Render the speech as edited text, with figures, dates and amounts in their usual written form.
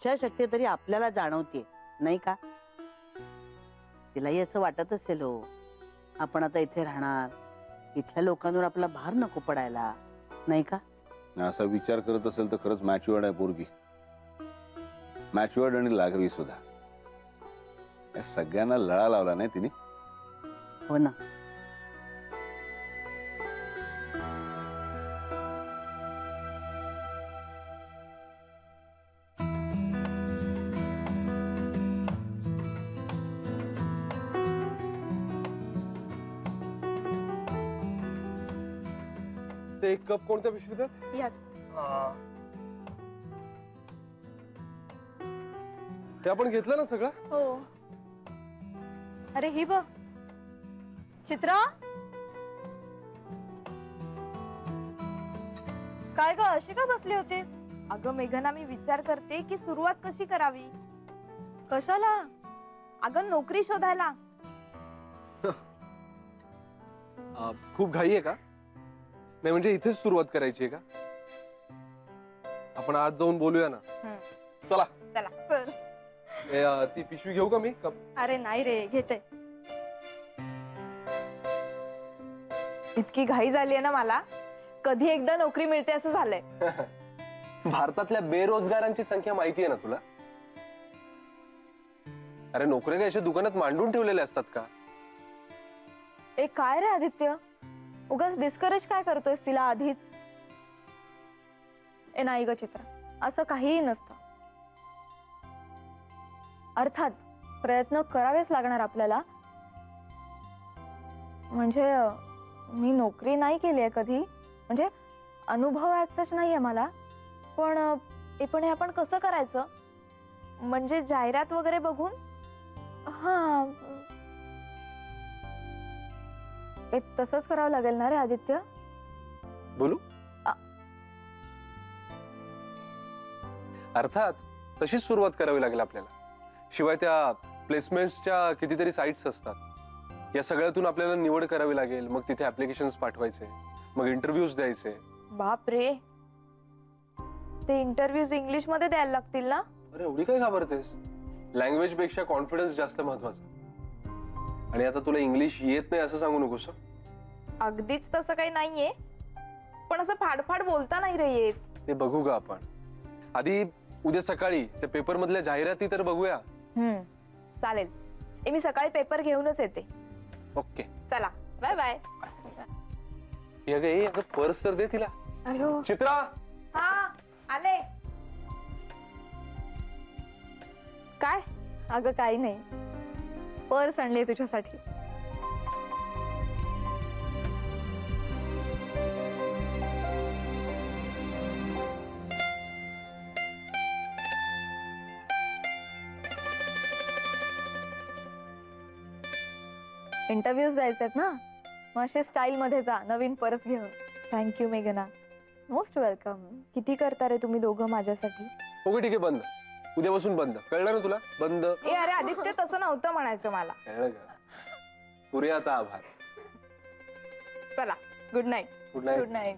शक्य तरी आपल्याला जाणवते नाही का? तिलाही असं वाटत असेल हो, आपण आता इथे राहणार, इथल्या लोकांवर आपला भार नको पडायला, नाही का? असा विचार करत असेल तर खरंच मॅच्युअर्ड आहे पोरगी. मॅच्युअर्ड आणि लागवी सुद्धा. या सगळ्यांना लळा लावला नाही तिने. हो ना. ते एक कप कोणत्या पिशवीत आहेत? याच. ते आपण घेतलं ना सगळं? हो. अरे ही बघ चित्रा. काय ग अशी का बसली होतीस? अगं मेघना, मी विचार करते की सुरुवात कशी करावी. कशाला? अगं नोकरी शोधायला. खूप घाई आहे का? नाही म्हणजे इथेच सुरुवात करायची आहे का? आपण आज जाऊन बोलूया ना. चला चला चल. ती पिशवी घेऊ का मी? कप? अरे नाही रे, घेते. इतकी घाई झालीये ना मला, कधी एकदा नोकरी मिळते असं झालंय. भारतातल्या बेरोजगारांची संख्या माहिती आहे ना तुला? अरे नोकऱ्या काय अशा दुकानात मांडून ठेवलेल्या असतात का? ए काय रे आदित्य, उगाच डिस्करेज काय करतोयस तिला आधीच? ए नाही ग चित्रा, असं काहीही नसतं. अर्थात प्रयत्न करावेच लागणार आपल्याला. म्हणजे मी नोकरी नाही केली आहे कधी, म्हणजे अनुभव याचाच नाहीये मला. पण हे आपण कसं करायचं? म्हणजे जाहिरात वगैरे बघून? हा, तसंच करावं लागेल ना रे आदित्य? बोलू? अर्थात तशीच सुरुवात करावी लागेल आपल्याला. शिवाय त्या प्लेसमेंट्सच्या कितीतरी साइट्स असतात. या सगळ्यातून आपल्याला निवड करावी लागेल. मग तिथे ऍप्लिकेशन्स पाठवायचे, मग इंटरव्ह्यूज द्यायचे. बाप रे, ते इंटरव्ह्यूज इंग्लिश मध्ये द्यायला लागतील ना? अरे एवढी काय घाबरतेस? लँग्वेज पेक्षा कॉन्फिडन्स जास्त महत्वाचा. आणि आता तुला इंग्लिश येत नाही असं सांगू नकोस. अगदीच तसं काही नाहीये, पण असं फाडफाड बोलता नाही रे येत. ते बघू का आपण. आधी उद्या सकाळी त्या पेपर मधल्या जाहिराती तर बघूया. चालेल. मी सकाळी पेपर घेऊनच येते. ओके चला बाय बाय. पर्स तर दे तिला. अरे हो. चित्रा. हा आले. काय? अगं काही नाही, पर्स आणली तुझ्यासाठी. इंटरव्ह्यूज द्यायचेत ना, मग असे स्टाईल मध्ये जा, नवीन पर्स घेऊन. थँक्यू मेघना, मोस्ट वेलकम. किती करता रे तुम्ही दोघं माझ्यासाठी? ओके ठीक आहे, बंद. उद्यापासून बंद. कळलं ना तुला? बंद. ए अरे आदित्य, तसं नव्हतं म्हणायचं मला. कळलं का? पुरे आता आभार. चला, good night. Good night. Good night.